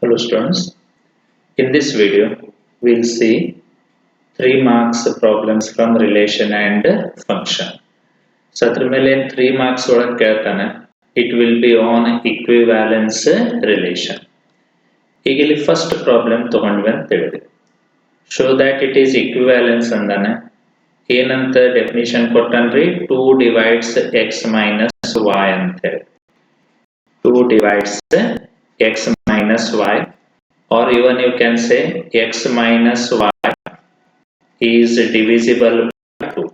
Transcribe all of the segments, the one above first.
Hello students, in this video we'll see 3 marks problems from relation and function. So ಅದ್ರ ಮೇಲೆ 3 marks ಒಳಗೆ ಕೇಳ್ತಾನೆ, it will be on equivalence relation. ಈಗ ಇಲ್ಲಿ first problem ತಗೊಂಡ್ವಿ ಅಂತ ಹೇಳಿದ್ವಿ. Show that it is equivalence ಅಂದಾನೆ. ಏನಂತ definition ಕೊಟ್ಟನ್ರಿ, 2 divides x minus y ಅಂತ ಹೇಳಿ. 2 divides x minus y, or even you can say x minus y is divisible by 2.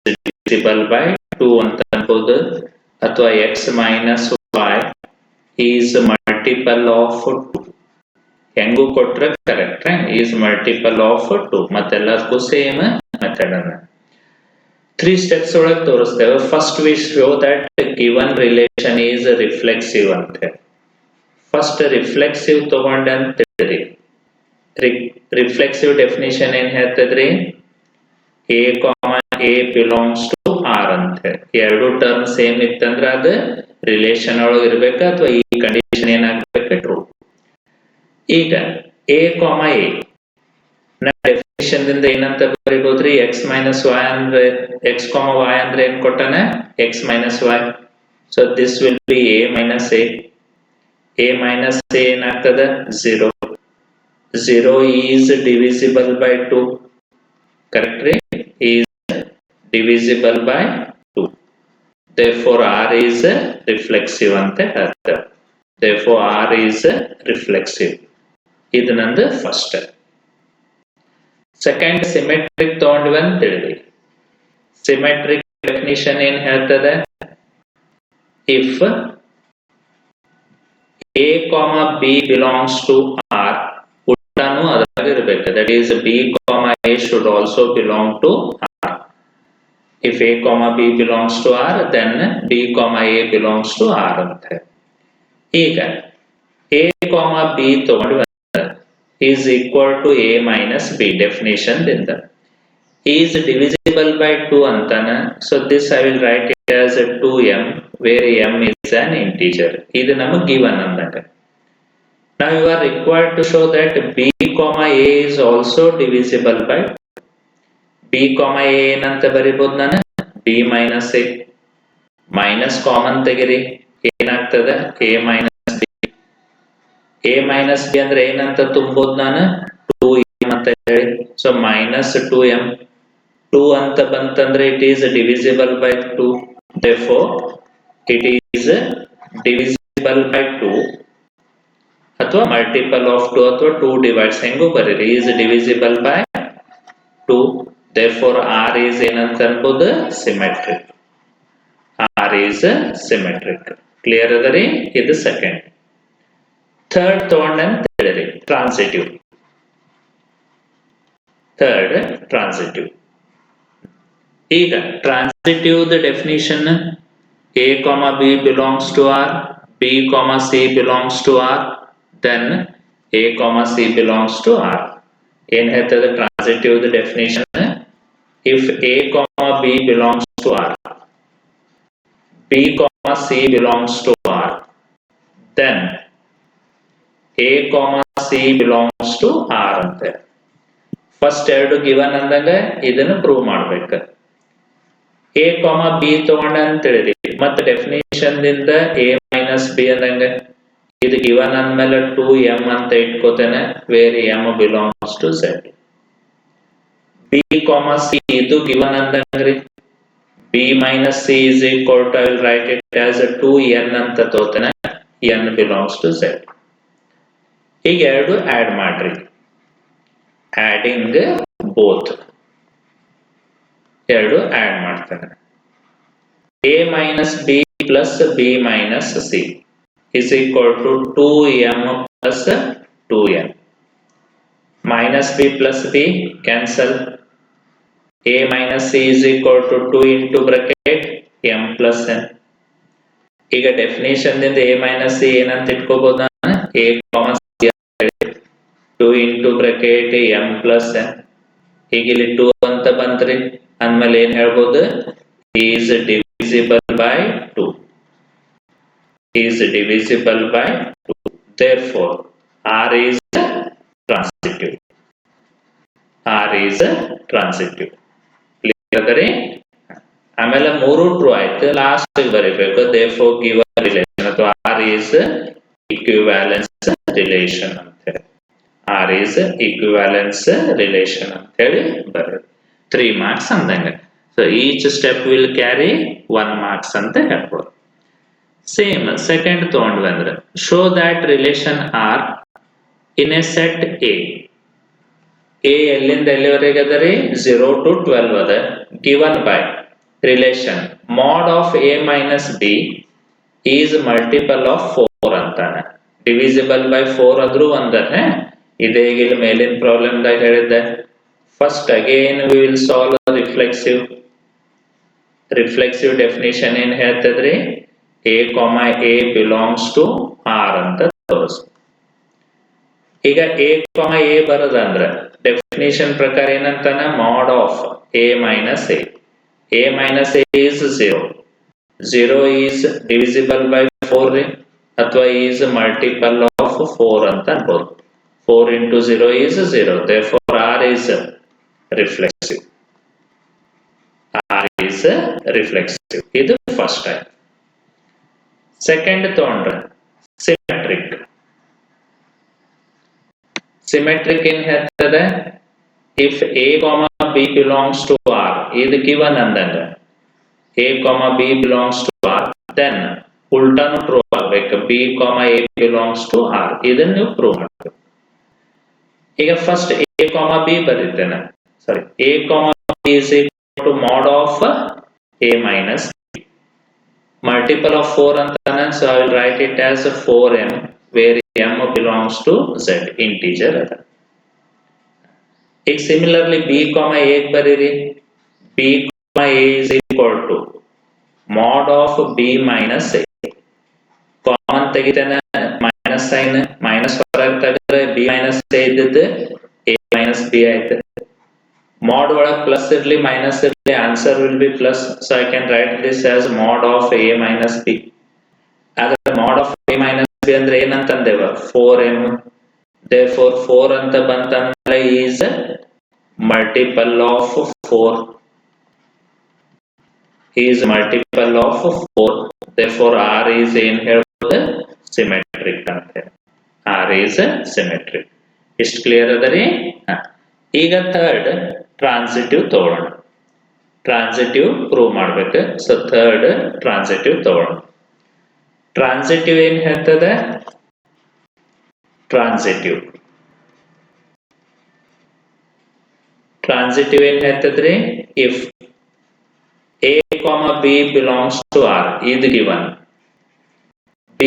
Divisible by 2 ಅಂತ ಅನ್ಬೋದು, ಅಥವಾ x minus y is multiple of 2. ಹೆಂಗೂ ಕೊಟ್ರೆ correct, is multiple of 2. ಮತ್ತೆಲ್ಲದಕ್ಕೂ same method ಅನ್ನ 3 steps ಒಳಗೆ ತೋರಿಸ್ತೇವೆ. First we show that given relation is reflexive ಅಂತ ಹೇಳಿ. ಫಸ್ಟ್ ರಿಫ್ಲೆಕ್ಸಿವ್ ತಗೊಂಡೆ ಅಂತ ಹೇಳಿದ್ರಿ. ರಿಫ್ಲೆಕ್ಸಿವ್ ಡೆಫಿನಿಷನ್ ಏನ್ ಹೇಳ್ತದ್ರಿ, a, a belongs to r ಅಂತ ಹೇಳಿ. ಎರಡು ಟರ್ಮ್ ಸೇಮ್ ಇತ್ತಂದ್ರೆ ಅದು ರಿಲೇಷನ್ ಒಳಗೆ ಇರ್ಬೇಕು, ಅಥವಾ ಈ ಕಂಡೀಷನ್ ಏನಾಗಬೇಕು, ಟ್ರೂ. ಈಗ a, a ನ ಡೆಫಿನಿಷನ್ ದಿಂದ ಏನಂತ ಬರೀಬಹುದ್ರಿ, x minus y ಅಂದ್ರೆ x, y ಅಂದ್ರೆ ಏನ್ ಕೊಟ್ಟಾನ, x minus y. So this will B a minus a. a minus a ಏನಾಗ್ತದ, 0. 0 is divisible by 2. Correct ರೀ, is divisible by 2. Therefore r is reflexive ಅಂತ ಹೇಳ್ತಾರೆ. Therefore r is reflexive. ಇದು ನಂದು ಫಸ್ಟ್. ಸೆಕೆಂಡ್ ಸಿಮೆಟ್ರಿಕ್ ತಗೊಂಡ್ವಿ ಅಂತ ಹೇಳಿದ್ವಿ. Symmetric definition ಏನ್ ಹೇಳ್ತದೆ, if a, b belongs to r, ಉಲ್ಟಾನು ಅದ್ರಾಗ ಇರಬೇಕು. That is b, a should also belong to r. If a, b belongs to r, then b, a belongs to r ಅಂತ. ಈಗ a, b ತಗೊಂಡ್ವಿ is equal to a minus b definition ದಿಂದ. is divisible by 2 ಅಂತಾನ. So this I will write it as a 2m, where m is an integer. ಇದು ನಮಗೆ given ಅಂದಾಗ. Now you are required to show that b, a is also divisible by 2. b, a ಏನಂತ ಬರಿಬಹುದು ನಾನು, b minus a. Minus common ತೆಗಿರಿ, ಏನಾಗ್ತದೆ, a minus b. a minus b ಅಂದ್ರೆ ಏನಂತ ತುಂಬೋದು ನಾನು, 2m ಅಂತ ಹೇಳಿ. So minus 2m. 2 ಅಂತ ಬಂತಂದ್ರೆ it is divisible by 2. Therefore it is divisible by 2, ಅಥವಾ multiple of 2, ಅಥವಾ 2 divides, ಹೆಂಗೂ ಬರೀರಿ, is divisible by 2. Therefore r is ಏನಂತ ಅನ್ಬೋದು, symmetric. r is symmetric. Clear ಅದರಿ, ಇದು ಸೆಕೆಂಡ್. ಥರ್ಡ್ ತಗೊಂಡಂತ ಹೇಳಿರಿ, ಟ್ರಾನ್ಸಿಟಿವ್. Third transitive. ಈಗ transitive definition, a, b belongs to r, b, c belongs to r, then a, c belongs to r. ಏನ್ ಹೇಳ್ತದೆ transitive definition, if a, b belongs to r, b, c belongs to r, then a, c belongs to r ಅಂತ. First ಎರಡು given ಅಂದಾಗ ಇದನ್ನು prove ಮಾಡ್ಬೇಕು. a, b ತಗೊಂಡ ಅಂತ ಹೇಳಿದ್ವಿ, ಮತ್ತೆ ಡೆಫಿನಿಷನ್ ದಿಂದ a minus b ಅಂದಂಗ, ಇದು ಗಿವನ್ ಅಂದ್ಮೇಲೆ 2m ಅಂತ ಇಟ್ಕೋತೇನೆ, where m belongs to z. b, c ಇದು ಗಿವನ್ ಅಂದಂಗ್ರಿ, b minus c is equal to, I will write it as 2n ಅಂತ ತಗೋತೇನೆ, n belongs to z. ಈಗ ಎರಡು ಆಡ್ ಮಾಡ್ರಿ, ಆಡಿಂಗ್ ಬೋತ್. ಎರಡು ಆಡ್ ಮಾಡ್ತಾನೆ, a minus b plus b minus c is equal to 2m plus 2n. minus b plus b cancel, a minus c is equal to 2 into bracket m plus n. ಈಗ definition ದಿಂದ a minus c ಏನಂತ ಇಟ್ಕೋಬಹುದು ನಾನು, a, c 2 into bracket m plus n. ಈಗ ಇಲ್ಲಿ 2 ಅಂತ ಬಂತ್ರಿ ಅಂದ್ಮೇಲೆ ಏನ್ ಹೇಳ್ಬೋದು, is divisible by 2. Is divisible by 2. therefore R is transitive. R is transitive. Clear ಅದರಿ? ಆಮೇಲೆ ಮೂರು ಟ್ರೂ ಆಯ್ತು, ಲಾಸ್ಟ್ ಬರೀಬೇಕು therefore given relation ಅಥವಾ R is equivalence relation ಅಂತ ಹೇಳಿ. R is equivalence relation ಅಂತ ಹೇಳಿ ಬರೋದು. 3 marks ಅಂದಂಗೆ. So each step will carry 1 marks ಅಂತ ಹೇಳ್ಬೋದು. ಸೇಮ್ ಸೆಕೆಂಡ್ ತಗೊಂಡ್ವಿ ಅಂದ್ರೆ show that relation R in a set A. A ಎಲ್ಲಿಂದ ಎಲ್ಲಿವರೆಗೆ ಅದ ರೀ? 0 to 12 ಅದ. Given by relation mod of a minus b is multiple of 4 ಅಂತಾನೆ. ಡಿವಿಸಿಬಲ್ ಬೈ 4 ಆದ್ರೂ ಒಂದನೆ. ಇದೇ ಇಲ್ಲಿ ಮೇಲಿನ ಪ್ರಾಬ್ಲಮ್ ದಾಗ ಹೇಳಿದ್ದೆ. First again we will solve reflexive definition ಏನ್ ಹೇಳ್ತದ್ರಿ? a comma a belongs to R ಅಂತ ತೋರಿಸ್. ಈಗ a comma a ಬರೋದಂದ್ರೆ ಡೆಫಿನಿಷನ್ ಪ್ರಕಾರ ಏನಂತಾನ? Mod of a minus a. a minus a is 0. 0 is divisible by 4 ಅಥವಾ is multiple of 4 ಅಂತ ಅನ್ಬೋದು. 4 into 0 is 0. Therefore R is reflexive. R is reflexive. ಇದು first time. Second ತಗೊಂಡ್ರೆ symmetric ಏನ್ ಹೇಳ್ತದೆ? If a, b belongs to R, ಇದು given ಅಂದಂಗ a, b belongs to R, then ಉಲ್ಟಾನು ಪ್ರೂವ್ ಆಗ್ಬೇಕು. b, a belongs to R, ಇದನ್ನ ನೀವು ಪ್ರೂವ್ ಮಾಡ್ಬೇಕು. ಈಗ ಫಸ್ಟ್ a, b ಬರೀತೇನೆ. Sorry, a, b is equal to mod of a minus b. Multiple of 4 ಅಂತಾನೆ, so I will write it as 4m where m belongs to z, integer ಅದ. ಈಗ similarly b, a ಬರೀರಿ. b, a is equal to mod of b minus a. Common ತೆಗಿತೇನೆ, minus sign, minus ಹೊರಗೆ ತೆಗೆದ್ರೆ b minus a ಇದ್ದದ್ದು a minus b ಆಯ್ತು. mod ಒಳಗೆ plus ಇರ್ಲಿ ಮೈನಸ್ ಇರ್ಲಿ, answer will be plus. So I can write this as mod of a minus b. ಆದ್ರೆ mod of a minus b ಅಂದ್ರೆ ಏನಂತಂದೇವ? 4m. therefore 4 ಅಂತ ಬಂತಂದ್ರೆ is multiple of 4. is multiple of 4. therefore R is ಏನ್ ಹೇಳ್ಬೋದು? Symmetric ಅಂತ. R is symmetric. ಇಷ್ಟು clear ಅದರಿ? ಈಗ ಥರ್ಡ್ ಟ್ರಾನ್ಸಿಟಿವ್ ತಗೊಳ್ಳೋಣ. ಟ್ರಾನ್ಸಿಟಿವ್ ಪ್ರೂವ್ ಮಾಡ್ಬೇಕು. ಸೊ ಥರ್ಡ್ ಟ್ರಾನ್ಸಿಟಿವ್ ತಗೊಳ್ಳೋಣ. ಟ್ರಾನ್ಸಿಟಿವ್ ಏನ್ ಹೇಳ್ತದೆ? ಟ್ರಾನ್ಸಿಟಿವ್ ಏನ್ ಹೇಳ್ತದ್ರಿ? If a, b belongs to R, is given. b,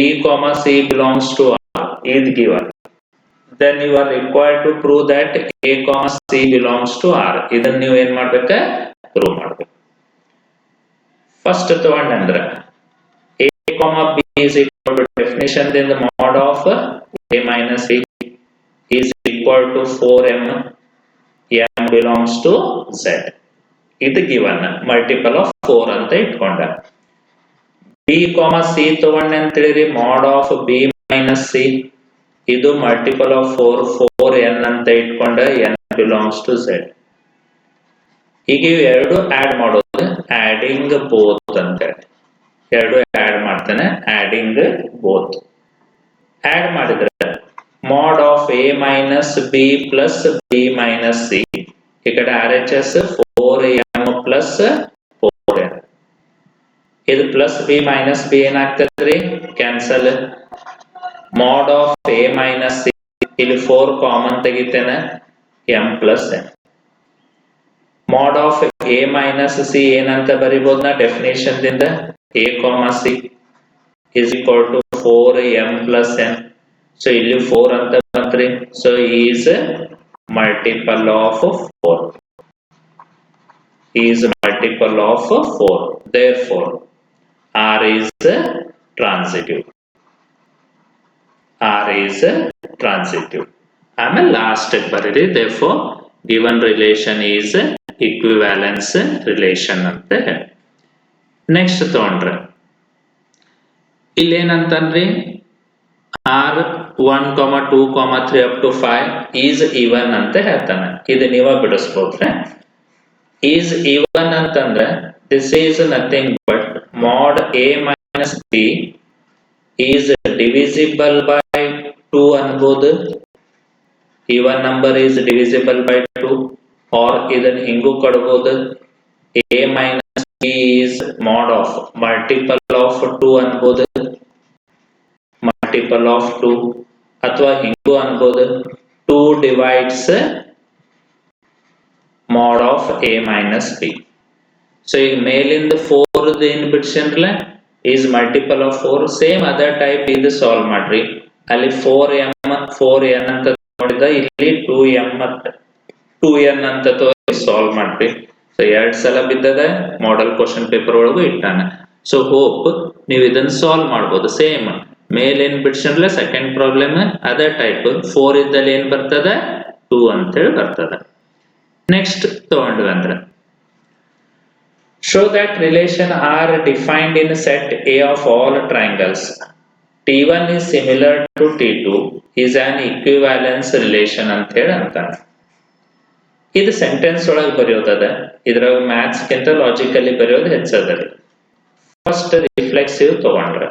c belongs to R, is given. then you are required to prove that a, c belongs to R. ಇದನ್ನ ನೀವು ಏನ್ ಮಾಡ್ಬೇಕ? Prove ಮಾಡ್ಬೇಕು. ಫಸ್ಟ್ ತಗೊಂಡ್ರೆ a, b is equal to definition then the mod of a minus b is equal to 4m. m belongs to z. ಇದು given multiple of 4 ಅಂತ ಇಟ್ಕೊಂಡ. b, c ತಗೊಂಡೆ ಅಂತ ಹೇಳಿರಿ. mod of b minus c ಇದು multiple of 4n ಅಂತ ಇಟ್ಕೊಂಡ n belongs to z. ಈಗ ಇವು ಎರಡು ಆಡ್ ಮಾಡೋದು, ಆಡಿಂಗ್ ಬೋತ್ ಅಂತ ಹೇಳಿ. ಎರಡು ಆಡ್ ಮಾಡ್ತಾನೆ, ಆಡಿಂಗ್ ಬೋತ್. ಆಡ್ ಮಾಡಿದ್ರೆ mod of a minus b plus b minus c. ಈ ಕಡೆ RHS 4m plus 4n. ಇದು ಪ್ಲಸ್ b minus b ಏನಾಗ್ತದ್ರಿ? Cancel. mod of a minus c, ಇಲ್ಲಿ 4 ಕಾಮನ್ ತೆಗಿತೇನೆ, m plus n. mod of a minus c ಏನಂತ ಬರಿಬಹುದು ನಾ definition ದಿಂದ? a, c is equal to 4m plus n. So ಇಲ್ಲಿ 4 ಅಂತ ಬಂತ್ರಿ. So is multiple of 4. is multiple of 4. therefore R is transitive. R is transitive. ಆಮೇಲೆ last ಬರೀರಿ therefore given relation is equivalence relation ಅಂತ ಹೇಳಿ. Next ತಗೊಂಡ್ರೆ ಇಲ್ಲೇನಂತನ್ರಿ? R 1, 2, 3 up to 5 is even ಅಂತ ಹೇಳ್ತಾನೆ. ಇದು ನೀವ ಬಿಡಿಸ್ಬೋದ್ರೆ. is even ಅಂತಂದ್ರೆ this is nothing but mod a minus b is divisible by 2 ಅನ್ಬೋದು. even number is divisible by 2 or ಇದನ್ನ ಹಿಂಗೂ ಕೊಡ್ಬೋದು. a minus b is mod of multiple of 2 ಅನ್ಬೋದು. multiple of 2 ಅಥವಾ ಹಿಂಗೂ ಅನ್ಬೋದು 2 divides mod of a minus b. So ಈಗ ಮೇಲಿಂದ 4 ಏನ್ ಬಿಡ್ಸನ್ರಲ್ಲ is multiple of 4 same other type ಇದು ಸಾಲ್ವ್ ಮಾಡ್ರಿ. ಅಲ್ಲಿ 4m 4n ಅಂತ ನೋಡಿದ ಇಲ್ಲಿ 2m 2n ಅಂತ ತೋರಿ ಸಾಲ್ವ್ ಮಾಡ್ರಿ. ಸೊ 2 ಸಲ ಬಿದ್ದದ ಮಾಡೆಲ್ ಕ್ವಶನ್ ಪೇಪರ್ ಒಳಗೂ ಇಟ್ಟಾನ. ಸೊ ಹೋಪ್ ನೀವು ಇದನ್ನ ಸಾಲ್ವ್ ಮಾಡ್ಬೋದು. ಸೇಮ್ ಮೇಲೇನ್ ಬಿಡ್ಸನ್ರಲ್ಲ ಸೆಕೆಂಡ್ ಪ್ರಾಬ್ಲಮ್ ಅದರ್ ಟೈಪ್ 4 ಇದ್ದಲ್ಲಿ ಏನ್ ಬರ್ತದ 2 ಅಂತ ಹೇಳಿ ಬರ್ತದ. ನೆಕ್ಸ್ಟ್ ತಗೊಂಡ್ವಿ ಅಂದ್ರೆ show that relation R defined in set A of all triangles T1 is similar to T2 is an equivalence relation ಅಂತ ಹೇಳಿ ಅಂತಾನೆ. ಇದು ಸೆಂಟೆನ್ಸ್ ಒಳಗೆ ಬರೆಯೋದದ. ಇದ್ರಾಗ ಮ್ಯಾಥ್ಸ್ ಗಿಂತ ಲಾಜಿಕಲಿ ಬರೆಯೋದು ಹೆಚ್ಚದರಿ. ಫಸ್ಟ್ ರಿಫ್ಲೆಕ್ಸಿವ್ ತಗೊಂಡ್ರ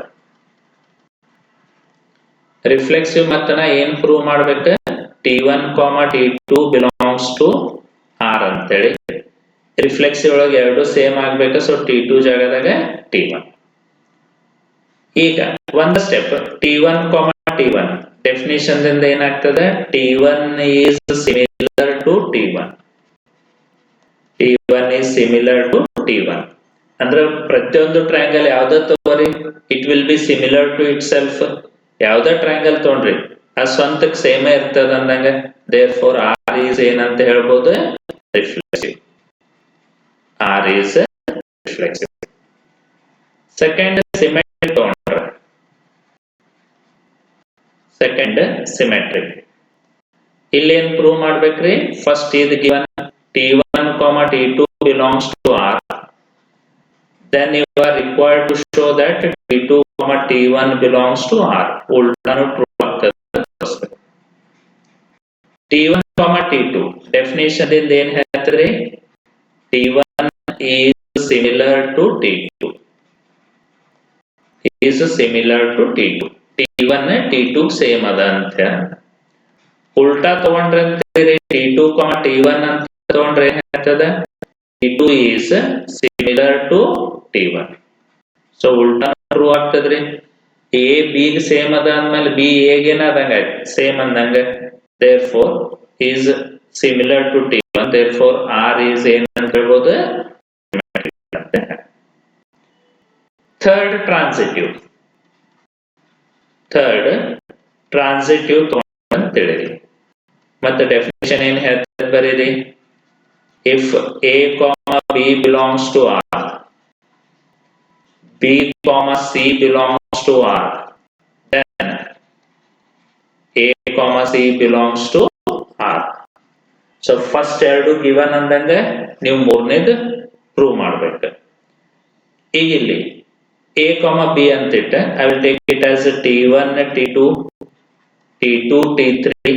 ರಿಫ್ಲೆಕ್ಸಿವ್ ಮತ್ತನ ಏನ್ ಪ್ರೂವ್ ಮಾಡ್ಬೇಕು T1, T2 belongs to R ಅಂತೇಳಿ. ರಿಫ್ಲೆಕ್ಸಿವ್ ಒಳಗೆ ಎರಡು ಸೇಮ್ ಆಗ್ಬೇಕು. ಸೊ T2 ಜಾಗದಾಗ T1. ಈಗ ಒಂದು ಸ್ಟೆಪ್ T1, T1 ಡೆಫಿನಿಷನ್ ದಿಂದ ಏನಾಗ್ತದೆ T1 is similar to T1. T1 is similar to T1 ಅಂದ್ರೆ ಪ್ರತಿಯೊಂದು ಟ್ರಯಾಂಗಲ್ ಯಾವ್ದ ತಗೋರಿ it will be similar to itself. ಯಾವ್ದ ಟ್ರಯಾಂಗಲ್ ತಗೊಂಡ್ರಿ ಆ ಸ್ವಂತಕ್ಕೆ ಸೇಮೇ ಇರ್ತದ ಅಂದಂಗ. ದೇರ್ ಫೋರ್ R is ಏನಂತ ಹೇಳ್ಬೋದು reflexive. R is reflexive. Second symmetric ತಗೊಂಡ್ರ ಸೆಕೆಂಡ್ ಸಿಮೆಟ್ರಿಕ್. ಇಲ್ಲಿ ಏನ್ ಪ್ರೂವ್ ಮಾಡ್ಬೇಕ್ರಿ ಫಸ್ಟ್ ಇದು given T1, T2 belongs to R. Then you are required to show that T2, T1 belongs to R. ಉಲ್ಟಾನು prove ಆಗ್ತದೆ. T1, T2 definition ದಿಂದ ಏನ್ ಹೇಳ್ತಾರೆ T1 is similar to T2 is similar to T2. T1 T2 same ಅದ ಅಂತ. ಉಲ್ಟಾ ತಗೊಂಡ್ರೆ T2, T1 ಅಂತ ತಗೊಂಡ್ರೆ ಏನಾಗ್ತದ T2 is similar to T1. So ಉಲ್ಟಾ ಪ್ರೂವ್ ಆಗ್ತದ್ರಿ. A B ಸೇಮ್ ಅದ ಅಂದ್ಮೇಲೆ B A ಗೆನ ಅದಂಗ ಸೇಮ್ ಅಂದಂಗ. therefore is similar to T1. therefore R is ಏನಂತ ಹೇಳ್ಬೋದು ಥರ್ಡ್ ಟ್ರಾನ್ಸಿಟಿವ್ ಅಂತ ಹೇಳಿರಿ. ಮತ್ತೆ ಡೆಫಿನೇಷನ್ ಏನ್ ಹೇಳ್ತಾರೆ ಬರೀರಿ if A, B belongs to R, B, C belongs to R, then A, C belongs to R. So first ಎರಡು ಗಿವನ್ ಅಂದಂಗ ನೀವು ಮೂರನೇದು ಪ್ರೂವ್ ಮಾಡ್ಬೇಕು. ಈಗ ಇಲ್ಲಿ A, B ಅಂತಿಟ್ಟ I will take it as T1, T2, T2, T3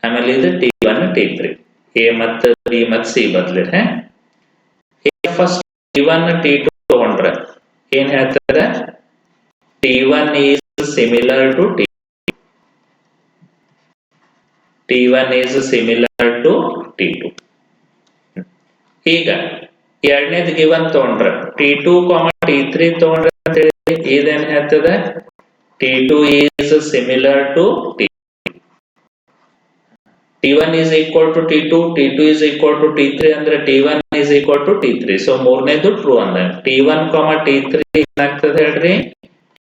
ಆಮೇಲೆ ಇದು T1, T3 A ಮತ್ತು B ಮತ್ತು C ಬದಲಿದೆ. ಫಸ್ಟ್ T1, T2 ತಗೊಂಡ್ರೆ ಏನ್ ಹೇಳ್ತದೆ T1 is similar to T2. T1 is similar to T2. ಈಗ ಎರಡನೇದು ಗಿವನ್ ತಗೊಂಡ್ರೆ T2, T3 ತಗೊಂಡ್ರೆ ಅಂತ ಹೇಳಿ ಇದೇನ್ ಹೇಳ್ತದೆ T2 is similar to T2. T1 is equal to T2, T2 is equal to T3 ಅಂದ್ರೆ T1 is equal to T3. So ಮೂರನೇದು ಟ್ರೂ ಅಂದ. T1, T3 ಏನಾಗ್ತದೆ ಹೇಳ್ರಿ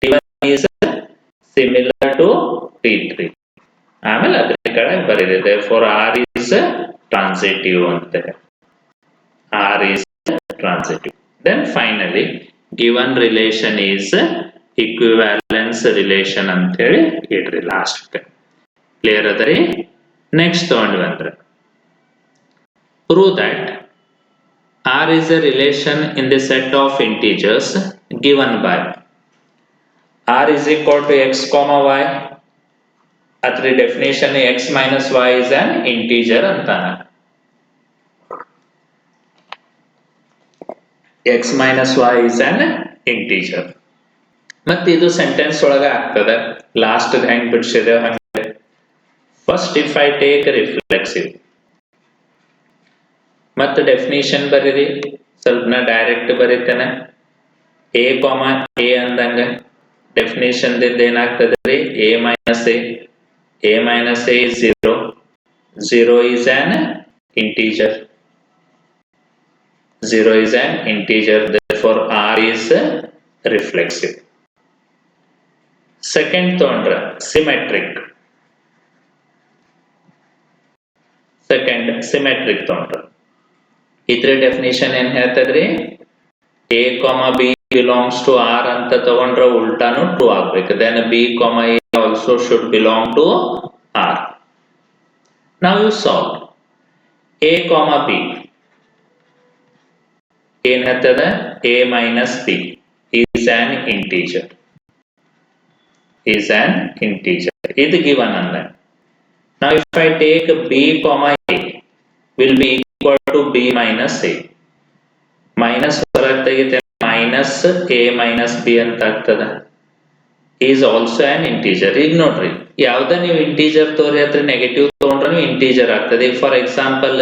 T1 is similar to T3. ಆಮೇಲೆ ಅದ್ರ ಕೆಳಗೆ ಬರೀದೆ therefore R is transitive ಅಂತ. R is transitive. Then finally given relation is equivalence relation ಅಂತ ಹೇಳಿ ಇಡ್ರಿ ಲಾಸ್ಟ್. ಕ್ಲಿಯರ್ ಅದರಿ. ನೆಕ್ಸ್ಟ್ ತಗೊಂಡ್ವಿ ಅಂದ್ರೆ prove that R is a relation in the set of integers given by R is equal to x, y ಅದ್ರ definition x minus y is an integer ಅಂತಾನ. X minus y is an integer. ಮತ್ತೆ ಇದು sentence ಒಳಗ ಆಗ್ತದೆ. Last ಹೆಂಗ್ ಬಿಡಿಸಿದೆ ಹಂಗೆ. First if I take reflexive, ಮತ್ತೆ ಡೆಫಿನೇಷನ್ ಬರೀರಿ. ಸ್ವಲ್ಪ ನಾ ಡೈರೆಕ್ಟ್ ಬರೀತೇನೆ. ಎ ಕಾಮ ಎ ಅಂದಂಗ ಡೆಫಿನೇಷನ್ ದಿಂದ ಏನಾಗ್ತದೆ ರೀ, a minus a minus a is 0, 0 is an integer, 0 is an integer, therefore R is reflexive. Second ತೊಗೊಂಡ್ರೆ symmetric. Second symmetric ತೊಗೊಂಡ್ರೆ ಇದ್ರ ಡೆಫಿನೇಷನ್ ಏನ್ ಹೇಳ್ತದ್ರಿ, a, b belongs to R ಅಂತ ತಗೊಂಡ್ರೆ ಉಲ್ಟಾನು ಟ್ರೂ ಆಗ್ಬೇಕು. then b, a also should belong to R. Now you solve. a, b ಏನ್ ಹೇಳ್ತದ, a minus b is an integer, is an integer. ಇದು given ಅಂದ. Now if I take b, a will be equal to b minus a. Minus ಹೊರಗೆ ತೆಗಿತೆ, minus a minus b ಅಂತ ಆಗ್ತದ. Is also an integer. ಈಗ ನೋಡ್ರಿ, ಯಾವ್ದ ನೀವು integer ತೋರಿ ಹತ್ರ ನೆಗೆಟಿವ್ ತಗೊಂಡ್ರೆ ಇಂಟೀಜರ್ ಆಗ್ತದೆ. ಫಾರ್ ಎಕ್ಸಾಂಪಲ್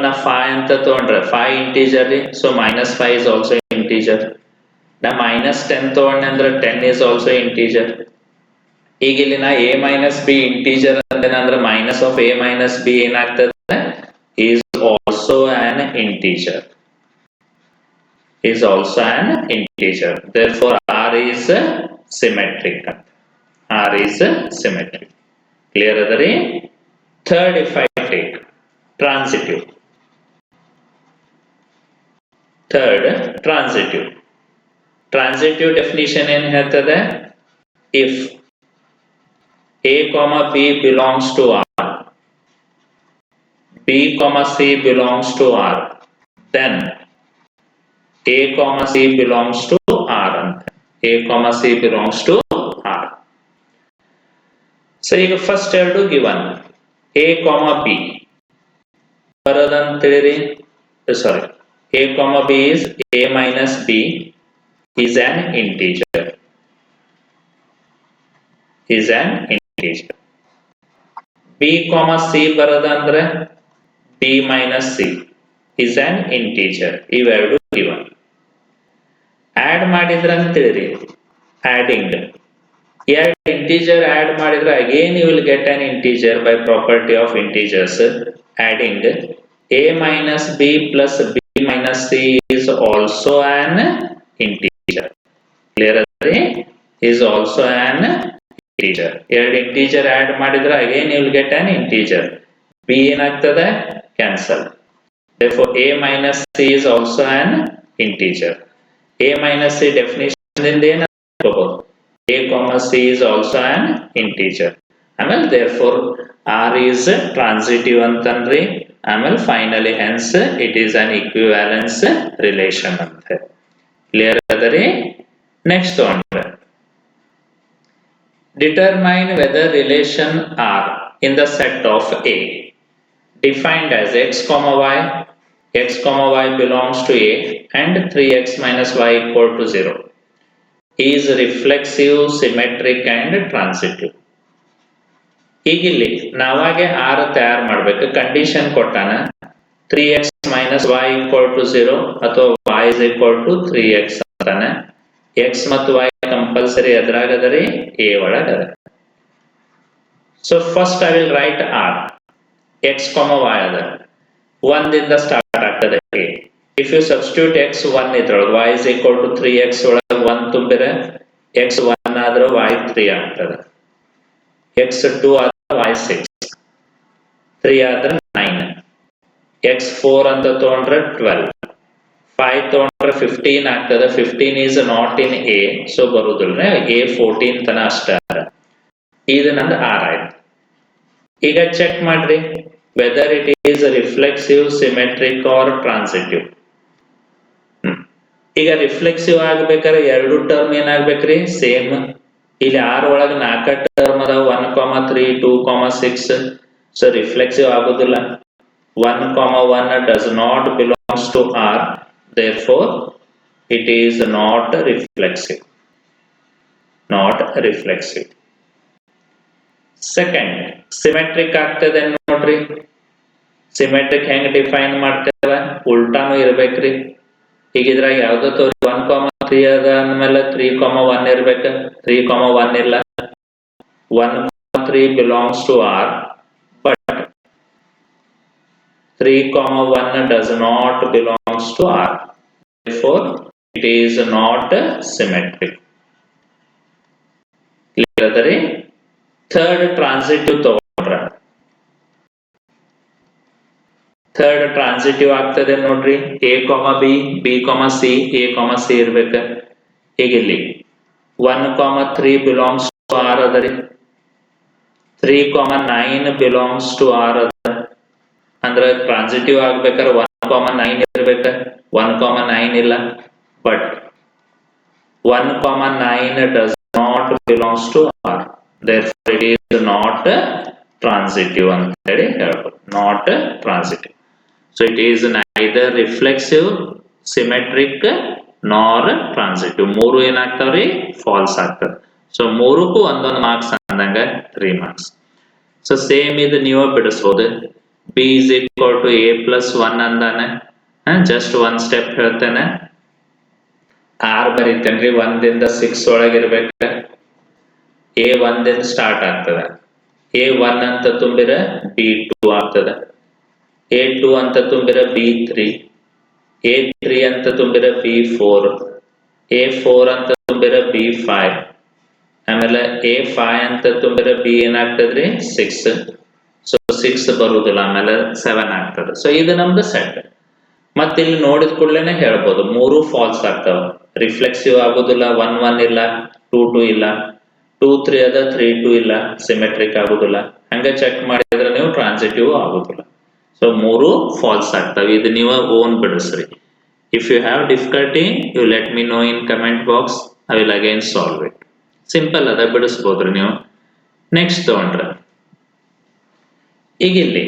ನಾ 5 ಅಂತ ತಗೊಂಡ್ರೆ 5 ಇಂಟೀಜರ್ ರೀ, so minus 5 is also integer. ನಾ ಮೈನಸ್ 10 ತಗೊಂಡೆ ಅಂದ್ರೆ 10 ಇಸ್ ಆಲ್ಸೋ ಇಂಟೀಜರ್. ಈಗ ಇಲ್ಲಿ ನಾ a ಮೈನಸ್ ಬಿ ಇಂಟೀಜರ್ ಅಂದ್ರೆ minus of a minus b ಏನಾಗ್ತದೆ, is also an integer, is also an integer. Therefore R is symmetric. R is symmetric. Clear adari? Third, if I take transitive. Third, transitive. Transitive definition in ಹೇಳ್ತದೆ, if a, b belongs to R, b, c belongs to R, then a, c belongs to R ಅಂತ. a, c belongs to R. So ಈಗ first ಎರಡು given, a, b ಬರೋದಂತ ಹೇಳಿರಿ. ಸಾರಿ, a, b is a minus b is an integer, is an integer. b, c ಬರೋದಂದ್ರೆ b minus c is an integer. ಇವೆರಡು given. Add ಮಾಡಿದ್ರ ಅಂತೇಳಿ, adding ಎರಡು integer add ಮಾಡಿದ್ರೆ again you will get an integer by property of integers. Adding a minus b plus b minus c is also an integer. Clear adari? Is also an integer. ಎರಡು integer add ಮಾಡಿದ್ರೆ again you will get an integer. b ಏನಾಗ್ತದೆ, cancel. Therefore a minus c is also an integer. a minus c definition ದಿಂದ ಏನಾಗಬಹುದು, a, c is also an integer. ಆಮೇಲೆ therefore R is transitive ಅಂತನ್ರಿ. ಆಮೇಲೆ finally hence it is an equivalence relation ಅಂತ. Clear ಅದರಿ? Next ತೊಗೊಂಡ್ರೆ determine whether relation R in the set of A defined as x, y belongs to A and 3x minus y equal to 0 is reflexive, symmetric and transitive. ಈಗಿಲ್ಲಿ ನಾವಾಗೆ R ತಯಾರು ಮಾಡ್ಬೇಕು. Condition ಕೊಟ್ಟಾನ 3x minus y equal to 0 ಅಥವಾ y is equal to 3x ಅಂತಾನೆ. x ಮತ್ತು y compulsory ಎದುರಾಗದರಿ, A ಒಳಗದ. So first I will write R. x, y ಅದ 1 ದಿಂದ ಸ್ಟಾರ್ಟ್ ಆಗ್ತದೆ A. If you substitute x 1 ಇದ್ರೊಳಗೆ y is equal to 3x ಒಳಗೆ 1 ತುಂಬಿರೆ x 1 ಆದ್ರೆ y 3 ಆಗ್ತದೆ. x 2 ಆದ್ರೆ y 6, 3 ಆದ್ರೆ 9, x 4 ಅಂತ ತಗೊಂಡ್ರೆ 12, 5 ತಗೊಂಡ್ರೆ 15 ಆಗ್ತದೆ. 15 is not in A, so ಬರುದಿಲ್ಲ. A 14 ತನ ಅಷ್ಟೇ. ಇದು ನಂದು R ಆಯ್ತು. ಈಗ ಚೆಕ್ ಮಾಡ್ರಿ whether it is reflexive, symmetric or transitive. ಈಗ ರಿಫ್ಲೆಕ್ಸಿವ್ ಆಗ್ಬೇಕಾದ್ರೆ ಎರಡು ಟರ್ಮ್ ಏನಾಗ್ಬೇಕ್ರಿ, ಸೇಮ್. ಇಲ್ಲಿ ಆರ್ ಒಳಗೆ 4 ಟರ್ಮ್ ಅದಾವ 1,3 2,6 ಸೊ ರಿಫ್ಲೆಕ್ಸಿವ್ ಆಗುದಿಲ್ಲ 1,1 does not belongs to R therefore it is not reflexive second symmetric ಆಗ್ತದೆ ನೋಡ್ರಿ ಸಿಮೆಟ್ರಿಕ್ ಹೆಂಗ್ ಡಿಫೈನ್ ಮಾಡ್ತೇವೆ ಉಲ್ಟಾನು ಇರ್ಬೇಕ್ರಿ ಈಗ ಇದ್ರಾಗ ಯಾವ್ದು ತೋರಿ 1,3 ಅದ ಅಂದ್ಮೇಲೆ 3,1 ಇರ್ಬೇಕ 3,1 ಇಲ್ಲ 1,3 belongs to R but 3,1 does not belongs to R therefore it is not symmetric clear adari third transitive ತಗೊಂಡ್ರ ಥರ್ಡ್ ಟ್ರಾನ್ಸಿಟಿವ್ ಆಗ್ತದೆ ನೋಡ್ರಿ a, b, b, c, a, c ಇರ್ಬೇಕ ಈಗ ಇಲ್ಲಿ 1,3 belongs to R ಅದರಿ 3,9 belongs to R ಅದ ಅಂದ್ರೆ transitive ಆಗ್ಬೇಕಾದ್ರೆ 1,9 ಇರ್ಬೇಕ 1,9 ಇಲ್ಲ but 1,9 does not belongs to R therefore it is not transitive ಅಂತ ಹೇಳಿ ಹೇಳ್ಬೋದು not transitive so it is neither reflexive symmetric nor transitive ಮೂರು ಏನಾಗ್ತಾವ್ರಿ ಫಾಲ್ಸ್ ಆಗ್ತದೆ ಸೊ ಮೂರಕ್ಕೂ ಒಂದೊಂದು ಮಾರ್ಕ್ಸ್ ಅಂದಂಗ 3 ಮಾರ್ಕ್ಸ್ ಸೊ ಸೇಮ್ ಇದು ನೀವು ಬಿಡಿಸಬಹುದು b is equal to a plus 1 ಅಂದಾನೆ ಜಸ್ಟ್ ಒನ್ ಸ್ಟೆಪ್ ಹೇಳ್ತೇನೆ r ಬರೀತೇನ್ರಿ 1 ದಿಂದ 6 ಒಳಗಿರ್ಬೇಕ a 1 ದಿಂದ ಸ್ಟಾರ್ಟ್ ಆಗ್ತದೆ a 1 ಅಂತ ತುಂಬಿರ b 2 ಆಗ್ತದೆ a 2 ಅಂತ ತುಂಬಿರ b 3 a 3 ಅಂತ ತುಂಬಿರ b 4 a 4 ಅಂತ ತುಂಬಿರ b 5 ಆಮೇಲೆ a 5 ಅಂತ ತುಂಬಿರ b ಏನಾಗ್ತದ್ರಿ 6 ಸೊ 6 ಬರುದಿಲ್ಲ ಆಮೇಲೆ 7 ಆಗ್ತದೆ ಸೊ ಇದು ನಮ್ದು ಸೆಟ್ ಮತ್ತೆ ಇಲ್ಲಿ ನೋಡಿದ ಕೂಡಲೇ ಹೇಳ್ಬೋದು ಮೂರು ಫಾಲ್ಸ್ ಆಗ್ತಾವ ರಿಫ್ಲೆಕ್ಸಿವ್ ಆಗುದಿಲ್ಲ 1 1 ಇಲ್ಲ 2 2 ಇಲ್ಲ 2 3 ಅದ 3 2 ಇಲ್ಲ ಸಿಮೆಟ್ರಿಕ್ ಆಗುದಿಲ್ಲ ಹಂಗ ಚೆಕ್ ಮಾಡಿದ್ರೆ ನೀವು ಟ್ರಾನ್ಸಿಟಿವ್ ಆಗುದಿಲ್ಲ ಸೊ ಮೂರು ಫಾಲ್ಸ್ ಆಗ್ತಾವೆ ಇದು ನೀವು ಓನ್ ಬಿಡಿಸ್ರಿ if you have difficulty you let me know in comment box I will again solve it simple ಅದ ಬಿಡಿಸ್ಬೋದ್ರಿ ನೀವು ನೆಕ್ಸ್ಟ್ ತಗೊಂಡ್ರೆ ಈಗ ಇಲ್ಲಿ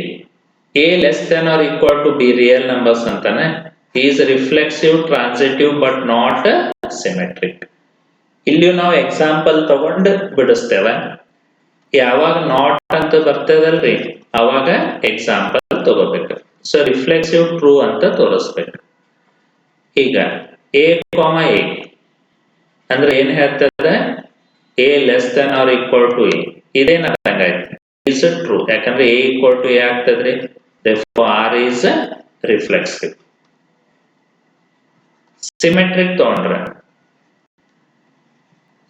a less than or equal to b real numbers ಅಂತಾನೆ is reflexive transitive but not symmetric ಇಲ್ಲಿ ನಾವು example ತಗೊಂಡು ಬಿಡಿಸ್ತೇವೆ ಯಾವಾಗ ನಾಟ್ ಅಂತ ಬರ್ತದಲ್ರಿ ಅವಾಗ ಎಕ್ಸಾಂಪಲ್ ತಗೋಬೇಕು ಸೊ ರಿಫ್ಲೆಕ್ಸಿವ್ ಟ್ರೂ ಅಂತ ತೋರಿಸ್ಬೇಕು ಈಗ a, a ಅಂದ್ರೆ ಏನ್ ಹೇಳ್ತದೆ a less than or equal to a ಇದೇನಾಗಂಗಾಯ್ತು is true ಯಾಕಂದ್ರೆ a equal to a ಆಗ್ತದ್ರಿ therefore R is reflexive symmetric ತಗೊಂಡ್ರೆ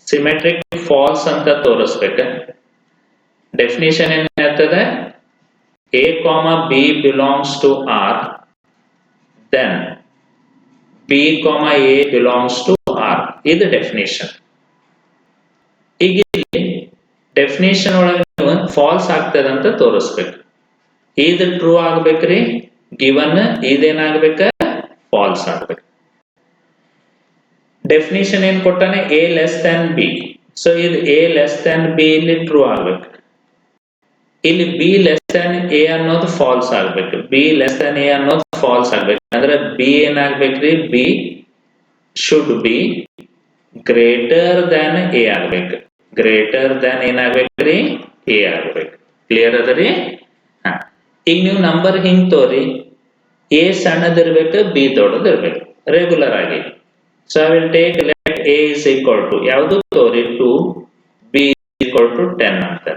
ಸಿಮೆಟ್ರಿಕ್ ಫಾಲ್ಸ್ ಅಂತ ತೋರಿಸ್ಬೇಕು ಡೆಫಿನಿಷನ್ ಏನ್ ಹೇಳ್ತದೆ a, b belongs to R then b, a belongs to R ಇದು definition ಈಗ ಇಲ್ಲಿ ಡೆಫಿನಿಷನ್ ಒಳಗೆ ಫಾಲ್ಸ್ ಆಗ್ತದೆ ಅಂತ ತೋರಿಸ್ಬೇಕು ಇದು ಟ್ರೂ ಆಗ್ಬೇಕ್ರಿ ಗಿವನ್ ಇದೇನಾಗ್ಬೇಕ ಫಾಲ್ಸ್ ಆಗ್ಬೇಕು ಡೆಫಿನಿಷನ್ ಏನ್ ಕೊಟ್ಟಾನೆ a less than b so ಇದು a less than b ಇಲ್ಲಿ ಟ್ರೂ ಆಗ್ಬೇಕು ಇಲ್ಲಿ b less than a ಅನ್ನೋದು ಫಾಲ್ಸ್ ಆಗ್ಬೇಕು b less than a ಅನ್ನೋದು ಫಾಲ್ಸ್ ಆಗ್ಬೇಕು ಅಂದ್ರೆ b ಏನಾಗ್ಬೇಕ್ರಿ b should be greater than a ಆಗ್ಬೇಕು ಗ್ರೇಟರ್ ದ್ಯಾನ್ ಏನಾಗ್ಬೇಕ್ರಿ a ಆಗ್ಬೇಕು ಕ್ಲಿಯರ್ ಅದರಿ ಈಗ ನೀವು ನಂಬರ್ ಹಿಂಗ್ ತೋರಿ a ಸಣ್ಣದಿರ್ಬೇಕು b ದೊಡ್ಡದಿರ್ಬೇಕು ರೆಗ್ಯುಲರ್ ಆಗಿ so I will take let a is equal to ಯಾವುದು ತೋರಿ 2 b is equal to 10 ಅಂತ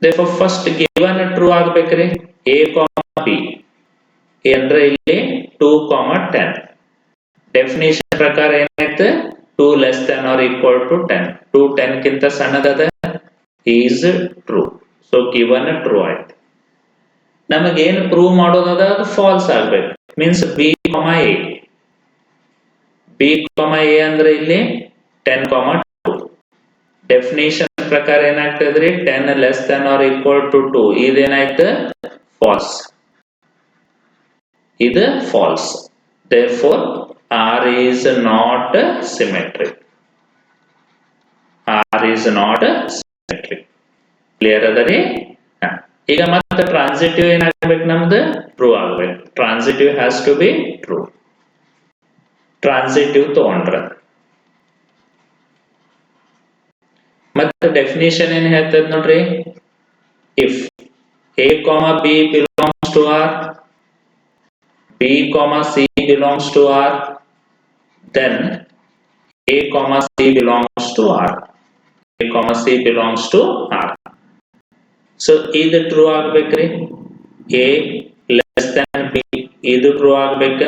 therefore first given true ಆಗ್ಬೇಕ್ರಿ a, b ಅಂದ್ರೆ ಇಲ್ಲಿ 2, 10 ಡೆಫಿನಿಷನ್ ಪ್ರಕಾರ ಏನಾಯ್ತು 2 less than or equal to 10 2 10 ಕಿಂತ ಸಣ್ಣದದ is true so given true ಆಯ್ತು ನಮಗೇನು ಪ್ರೂವ್ ಮಾಡೋದದ ಅದು ಫಾಲ್ಸ್ ಆಗ್ಬೇಕು means b, a b, a ಅಂದ್ರೆ ಇಲ್ಲಿ 10, 2 ಡೆಫಿನಿಷನ್ ಪ್ರಕಾರ ಏನಾಗ್ತದ್ರಿ 10 less than or equal to 2 ಇದೇನಾಯ್ತು ಫಾಲ್ಸ್ ಇದು false therefore R is not symmetric R is not symmetric. Clear ಅದರಿ. ಈಗ ಮತ್ತೆ ಟ್ರಾನ್ಸಿಟಿವ್ ಏನಾಗಬೇಕು, ನಮ್ದು ಟ್ರೂ ಆಗ್ಬೇಕು. Transitive has to be true. Transitive ತಗೊಂಡ್ರ ಮತ್ತೆ ಡೆಫಿನಿಷನ್ ಏನ್ ಹೇಳ್ತದ ನೋಡ್ರಿ. ಇಫ್ A, B belongs to R, B, C belongs to R, then A, C belongs to R. A, C belongs to R. So ಇದು ಟ್ರೂ ಆಗ್ಬೇಕ್ರಿ. A less than B ಇದು true ಆಗ್ಬೇಕು.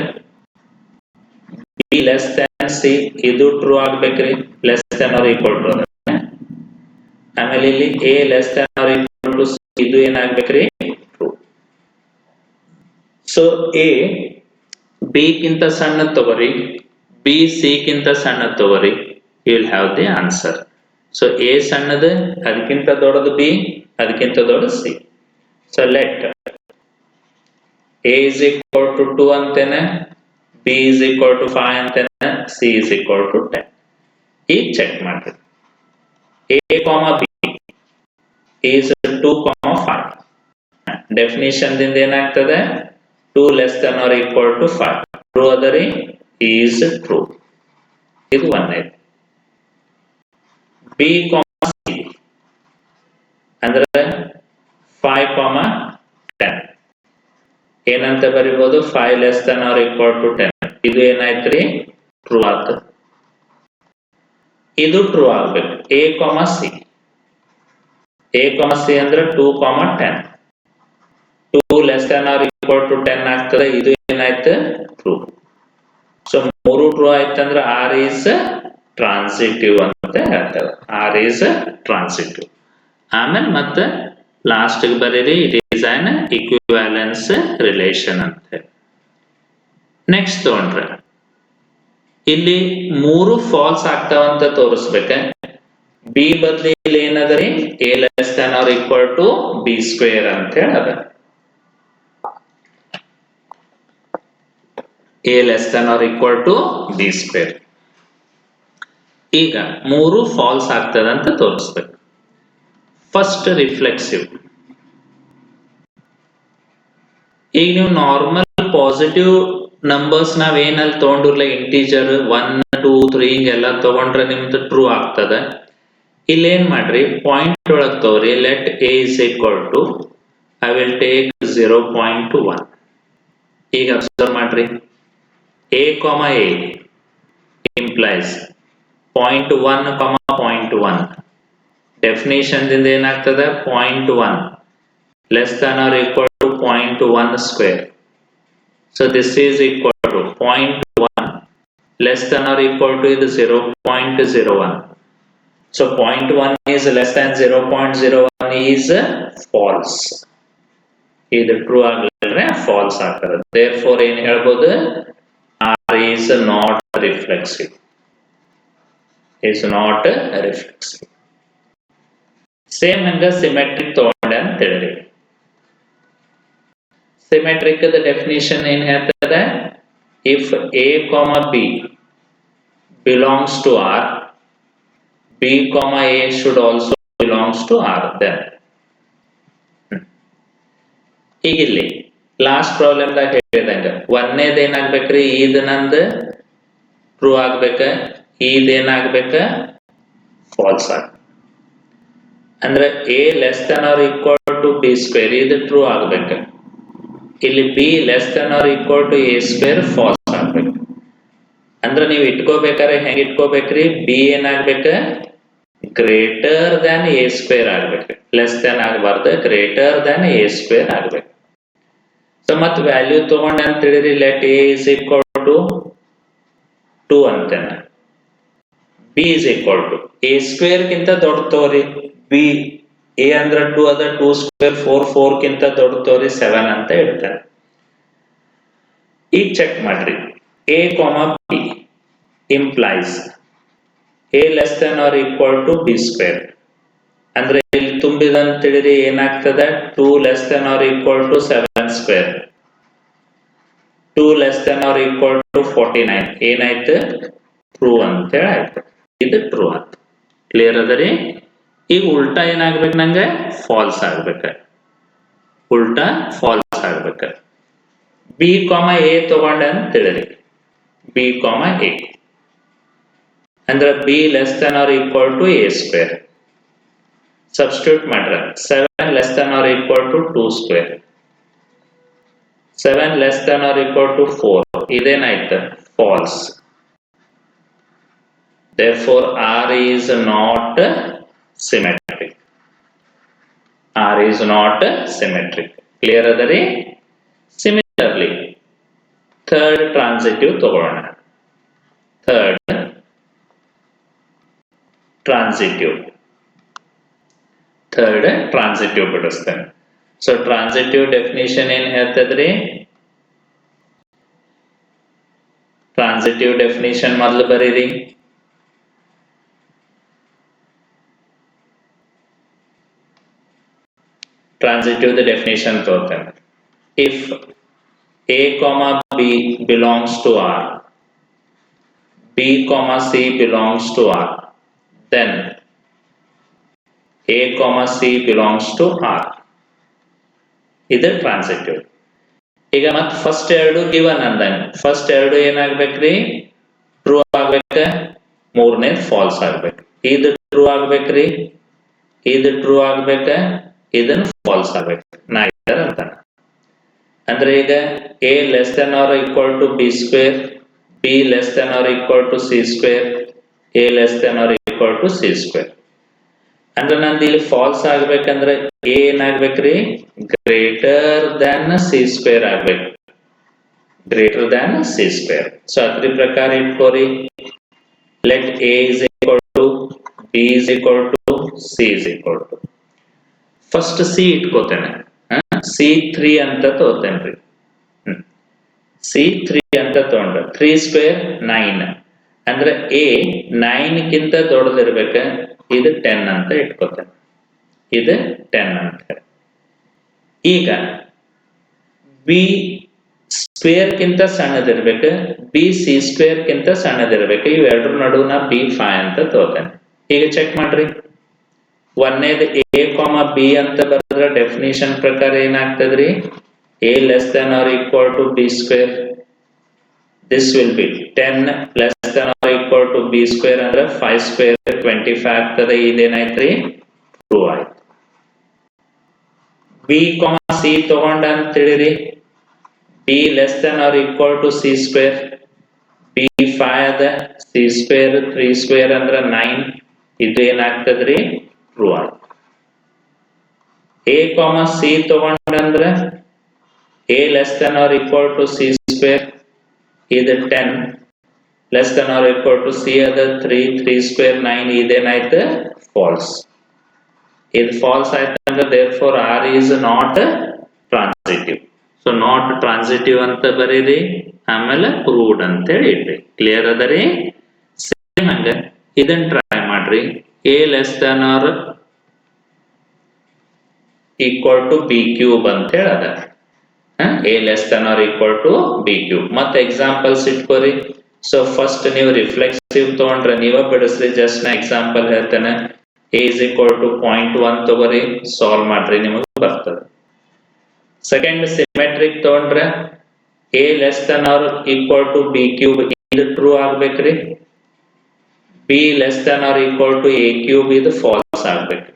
B less than C ಇದು true ಆಗ್ಬೇಕ್ರಿ. Less than or equal to. ಆಮೇಲೆ ಇಲ್ಲಿ A less than or equal to C ಇದು ಏನಾಗ್ಬೇಕ್ರಿ, true. So A B ಗಿಂತ ಸಣ್ಣ ತಗೋರಿ, B C ಗಿಂತ ಸಣ್ಣ ತಗೋರಿ, you will have the answer. So A ಸಣ್ಣದು, ಅದಕ್ಕಿಂತ ದೊಡ್ಡದು B, ಅದಕ್ಕಿಂತ ದೊಡ್ಡದು C. So let A is equal to 2 ಅಂತೇನೆ, B is equal to 5 ಅಂತೇನೆ, C is equal to 10. ಈಗ ಚೆಕ್ ಮಾಡ್ರಿ. A, B is 2, 5. ಡೆಫಿನಿಷನ್ ದಿಂದ ಏನಾಗ್ತದೆ, 2 less than or equal to 5. True ಅದರಿ, is true. ಇದು ಒಂದನೇದು. B, C ಅಂದ್ರೆ 5, 10 ಏನಂತ ಬರಿಬಹುದು, 5 less than or equal to 10. ಇದು ಏನಾಯ್ತ್ರಿ, ಟ್ರೂ ಆಯ್ತು. ಇದು ಟ್ರೂ ಆಗ್ಬೇಕು. A, C A, C ಅಂದ್ರೆ 2, 10. 2 less than or equal to 10 ಆಗ್ತದೆ. ಇದು ಏನಾಯ್ತು, ಟ್ರೂ. ಸೊ ಮೂರು ಟ್ರೂ ಆಯ್ತಂದ್ರೆ R is ಟ್ರಾನ್ಸಿಟಿವ್ ಅಂತ ಹೇಳ್ತಾರೆ. R is transitive. ಆಮೇಲೆ ಮತ್ತೆ ಲಾಸ್ಟ್ ಬರೀರಿ, ಇಟ್ ಈಸ್ ಆನ್ ಇಕ್ವಿವ್ಯಾಲೆನ್ಸ್ ರಿಲೇಷನ್ ಅಂತ ಹೇಳಿ. ನೆಕ್ಸ್ಟ್ ತಗೊಂಡ್ರೆ ಇಲ್ಲಿ ಮೂರು ಫಾಲ್ಸ್ ಆಗ್ತಾವಂತ ತೋರಿಸ್ಬೇಕ. ಬಿ ಬದಲಿ ಇಲ್ಲಿ ಏನದರಿ, A less than or equal to B square ಅಂತ ಹೇಳದ. A less than or equal to B square. ಈಗ ಮೂರು ಫಾಲ್ಸ್ ಆಗ್ತದಂತ ತೋರಿಸ್ಬೇಕು. First reflexive. ಈಗ ನೀವು ನಾರ್ಮಲ್ ಪಾಸಿಟಿವ್ ನಂಬರ್ಸ್ ನಾವೇನಲ್ಲಿ ತಗೊಂಡಿರ್ಲ, ಇಂಟೀಜರ್ 1, 2, 3 ಹಿಂಗೆಲ್ಲ ತಗೊಂಡ್ರೆ ನಿಮ್ದು ಟ್ರೂ ಆಗ್ತದೆ. ಇಲ್ಲೇನ್ ಮಾಡ್ರಿ, ಪಾಯಿಂಟ್ ಒಳಗೆ ತಗೋರಿ. Let A is equal to, I will take 0.1. ಈಗ ಅಬ್ಸರ್ವ್ ಮಾಡ್ರಿ, A, A implies 0.1, 0.1. ಡೆಫಿನೇಷನ್ ದಿಂದ ಏನಾಗ್ತದೆ, 0.1 less than or equal to 0.1 square. So this is equal to 0.1 less than or equal to ಇದು 0.01. So 0.1 is less than 0.01 is false. ಇದು true ಆಗಲಿಲ್ಲ, falls ಆಗ್ತದೆ. therefore ಏನು ಹೇಳ್ಬೋದು, R is not reflexive. Is not reflexive. Same ಹಂಗ symmetric ತಗೊಂಡೆ ಅಂತ ಹೇಳಿ. ಸಿಮೆಟ್ರಿಕ್ ಡೆಫಿನಿಷನ್ ಏನ್ ಹೇಳ್ತದೆ, if A, B belongs to R, B, A should also belongs to R. then ಈಗ ಇಲ್ಲಿ ಲಾಸ್ಟ್ ಪ್ರಾಬ್ಲಮ್ ದಾಗ ಹೇಳಿದಂಗ ಒಂದನೇದ ಏನಾಗ್ಬೇಕ್ರಿ, ಇದು ನಂದು ಟ್ರೂ ಆಗ್ಬೇಕ, ಇದೇನಾಗ್ಬೇಕ, ಫಾಲ್ಸ್ ಆಗ. ಅಂದ್ರೆ A less than or equal to B square ಇದು ಟ್ರೂ ಆಗ್ಬೇಕ. ಇಲ್ಲಿ B less than or equal to A square false ಆಗ್ಬೇಕು. ಅಂದ್ರೆ ನೀವು ಇಟ್ಕೋಬೇಕಾದ್ರೆ ಹೆಂಗ್ ಇಟ್ಕೋಬೇಕ್ರಿ, B ಏನಾಗ್ಬೇಕ, ಗ್ರೇಟರ್ ದ್ಯಾನ್ A ಸ್ಕ್ವೇರ್ ಆಗ್ಬೇಕು. ಲೆಸ್ ದ್ಯಾನ್ ಆಗಬಾರ್ದು, ಗ್ರೇಟರ್ ದ್ಯಾನ್ A ಸ್ಕ್ವೇರ್ ಆಗ್ಬೇಕು. ಸೊ ಮತ್ ವ್ಯಾಲ್ಯೂ ತಗೊಂಡೆ ಅಂತ ಹೇಳಿರಿ, let A is equal to 2 ಅಂತೇನೆ, B is equal to A square ಗಿಂತ ದೊಡ್ಡ ತಗೋರಿ. B A ಅಂದ್ರೆ 2 ಅದ, 2 ಸ್ಕ್ವೇರ್ 4, 4 ಗಿಂತ ದೊಡ್ಡ ತಗೋರಿ, 7 ಅಂತ ಇಡ್ತಾರೆ. ಈಗ ಚೆಕ್ ಮಾಡ್ರಿ, A, B implies A less than or equal to B square. ಅಂದ್ರೆ ಇಲ್ಲಿ ತುಂಬಿದಂತ ಹೇಳಿರಿ ಏನಾಗ್ತದೆ, 2 less than or equal to 7 square, 2 less than or equal to 49. ಏನಾಯ್ತು, ಟ್ರೂ ಅಂತ ಹೇಳಿ ಆಯ್ತು. ಇದು ಟ್ರೂ ಅಂತ. ಕ್ಲಿಯರ್ ಅದರಿ. ಈಗ ಉಲ್ಟಾ ಏನಾಗ್ಬೇಕು, ನಂಗೆ ಫಾಲ್ಸ್ ಆಗ್ಬೇಕು. ಉಲ್ಟಾ ಫಾಲ್ಸ್ ಆಗ್ಬೇಕು. ಬಿ ಕಾಮ ಎ ತಗೊಂಡೆ ಅಂತ ತಿಳಿರಿ. ಬಿ ಕಾಮ ಎ ಅಂದ್ರೆ b less than or equal to a square. Substitute ಮಾಡ್ರೆ 7 less than or equal to 2 square. 7 less than or equal to 4. ಇದೇನಾಯ್ತು, false. Therefore R is not symmetric. R is not symmetric. Clear adari? Similarly, third transitive ತಗೊಳ್ಳೋಣ. Third transitive ಬಿಡಿಸ್ತೇನೆ. So transitive definition ಏನ್ ಹೇಳ್ತದ್ರಿ? Transitive definition ಮೊದಲು ಬರೀರಿ. Transitive the definition ತೋರ್ತೇನೆ. If A comma B belongs to R, B comma C belongs to R, then A comma C belongs to R. ಇದು transitive. ಈಗ ಮತ್ತೆ first ಎರಡು given ಅಂದಂಗ first ಎರಡು ಏನಾಗ್ಬೇಕ್ರಿ, true ಆಗ್ಬೇಕ, ಮೂರನೇ ಫಾಲ್ಸ್ ಆಗ್ಬೇಕು. ಇದು ಟ್ರೂ ಆಗ್ಬೇಕ್ರಿ, ಇದು ಟ್ರೂ ಆಗ್ಬೇಕ, ಇದನ್ನ ಫಾಲ್ಸ್ ಆಗ್ಬೇಕು. ನಾಯ್ದರ್ ಅಂತಾನ. ಅಂದ್ರೆ ಈಗ A less than or equal to B square, B less than or equal to C square, A less than or equal to C square. ಅಂದ್ರೆ ನಂದು ಇಲ್ಲಿ ಫಾಲ್ಸ್ ಆಗ್ಬೇಕಂದ್ರೆ ಎ ಏನಾಗ್ಬೇಕ್ರಿ, ಗ್ರೇಟರ್ ದ್ಯಾನ್ ಸಿ ಸ್ಕ್ವೇರ್ ಆಗ್ಬೇಕು. Greater than C square. So ಅದ್ರ ಪ್ರಕಾರ ಇಟ್ಕೋರಿ. Let A is equal to B is equal to C is equal to, first C ಇಟ್ಕೋತೇನೆ. C3 ಅಂತ ತಗೋತೇನ್ರಿ. C3 ಅಂತ ತಗೊಂಡ್ರೆ 3 ಸ್ಕ್ವೇರ್ 9 ಅಂದ್ರೆ ಎ 9 ಗಿಂತ ದೊಡ್ಡದಿರ್ಬೇಕ. ಇದು 10 ಅಂತ ಇಟ್ಕೋತೇನೆ. ಇದು 10 ಅಂತ. ಈಗ ಬಿ ಸ್ಕ್ವೇರ್ ಗಿಂತ ಸಣ್ಣದಿರ್ಬೇಕು, ಬಿ ಸಿ ಸ್ಕ್ವೇರ್ ಗಿಂತ ಸಣ್ಣದಿರ್ಬೇಕು. ಇವೆರಡರ ನಡುವನ ಬಿ 5 ಅಂತ ತಗೋತೇನೆ. ಈಗ ಚೆಕ್ ಮಾಡ್ರಿ. ಒಂದೇದು ಎ ಕಾಮ ಬಿ ಅಂತ ಬರೆದ್ರೆ ಡೆಫಿನಿಷನ್ ಪ್ರಕಾರ ಏನಾಗ್ತದ್ರಿ, A less than or equal to B square. This will be 10 less than or equal to B square ಅಂದ್ರೆ 5 ಸ್ಕ್ವೇರ್ 25 ಆಗ್ತದೆ. ಇದೇನಾಯ್ತ್ರಿ, ಟ್ರೂ ಆಯ್ತು. ಬಿ ಕಾಮ ಸಿ ತಗೊಂಡ ಅಂತ ತಿಳಿರಿ. B less than or equal to C square, B 5 ಅದ, C square 3 square ಅಂದ್ರೆ 9. ಇದು ಏನಾಗ್ತದ್ರಿ, ಟ್ರೂ ಆಯ್ತು. ಎ ಕಾಮ ಸಿ ತಗೊಂಡ್ರೆ A less than or equal to C square, ಇದು 10 less than or equal to c ಅದ 3 ಸ್ಕ್ವೇರ್ 9. ಇದೇನಾಯ್ತು, false. ಇದು ಫಾಲ್ಸ್ ಆಯ್ತು ಅಂದ್ರೆ therefore R is not transitive. So not transitive ಅಂತ ಬರೀರಿ, ಆಮೇಲೆ ಪ್ರೂವ್ಡ್ ಅಂತ ಹೇಳಿ ಇಡ್ರಿ. ಕ್ಲಿಯರ್ ಅದರಿ. ಸೇಮ್ ಹಂಗ ಇದನ್ನ ಟ್ರೈ ಮಾಡ್ರಿ. A less than or equal to B cube ಅಂತ ಹೇಳಿ ಅದ. A less than or equal to B cube. ಮತ್ತೆ ಎಕ್ಸಾಂಪಲ್ಸ್ ಇಟ್ಕೋರಿ. ಸೊ ಫಸ್ಟ್ ನೀವು ರಿಫ್ಲೆಕ್ಸಿವ್ ತಗೊಂಡ್ರೆ ನೀವ ಬಿಡಿಸ್ರಿ. ಜಸ್ಟ್ ನಾ ಎಕ್ಸಾಂಪಲ್ ಹೇಳ್ತೇನೆ. ಎ ಇಸ್ ಈಕ್ವಲ್ ಟು 0.1 ತಗೋರಿ, ಸಾಲ್ವ್ ಮಾಡ್ರಿ, ನಿಮಗೆ ಬರ್ತದೆ. ಸೆಕೆಂಡ್ ಸಿಮೆಟ್ರಿಕ್ ತಗೊಂಡ್ರೆ A less than or equal to B cube, ಇದು ಟ್ರೂ ಆಗ್ಬೇಕ್ರಿ. B less than or equal to A cube, ಇದು ಫಾಲ್ಸ್ ಆಗ್ಬೇಕು.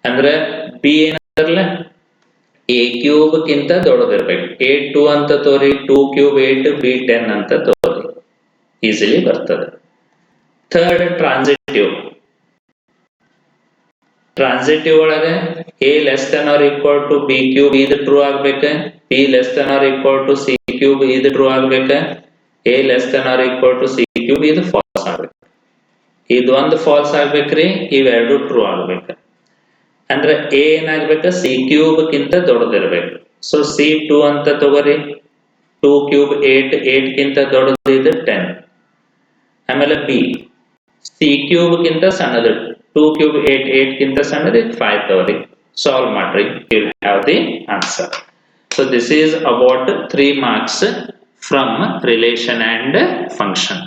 ಅಂದ್ರೆ ಬಿ ಏನಲ್ಲ, ಎ ಕ್ಯೂಬ್ ಗಿಂತ ದೊಡ್ಡದಿರ್ಬೇಕು. ಎ 2 ಅಂತ ತೋರಿ, 2 ಕ್ಯೂಬ್ 8, ಬಿ 10 ಅಂತ ತೋರಿ, ಈಸಿಲಿ ಬರ್ತದೆ. ಥರ್ಡ್ ಟ್ರಾನ್ಸಿಟಿವ್ ಒಳಗೆ a less than or equal to B cube, ಇದು ಟ್ರೂ ಆಗ್ಬೇಕ. B less than or equal to c cube, ಇದು ಟ್ರೂ ಆಗ್ಬೇಕ. A less than or equal to c cube, ಇದು false ಆಗ್ಬೇಕು. ಇದು ಒಂದು ಫಾಲ್ಸ್ ಆಗ್ಬೇಕ್ರಿ, ಇವೆರಡು ಟ್ರೂ ಆಗ್ಬೇಕು. ಅಂದ್ರೆ ಎ ಏನಾಗ್ಬೇಕು, ಸಿ ಕ್ಯೂಬ್ ಗಿಂತ ದೊಡ್ಡದಿರ್ಬೇಕು. ಸೊ ಸಿ 2 ಅಂತ ತಗೋರಿ. 2 ಕ್ಯೂಬ್ 8 ಗಿಂತ ದೊಡ್ಡದು, ಇದು 10. ಆಮೇಲೆ ಬಿ ಸಿ ಕ್ಯೂಬ್ ಗಿಂತ ಸಣ್ಣದು, 2 ಕ್ಯೂಬ್ 8 ಗಿಂತ ಸಣ್ಣದು, 5 ತಗೋರಿ, ಸಾಲ್ವ್ ಮಾಡ್ರಿ. You will have the answer. So this is about 3 marks from relation and function.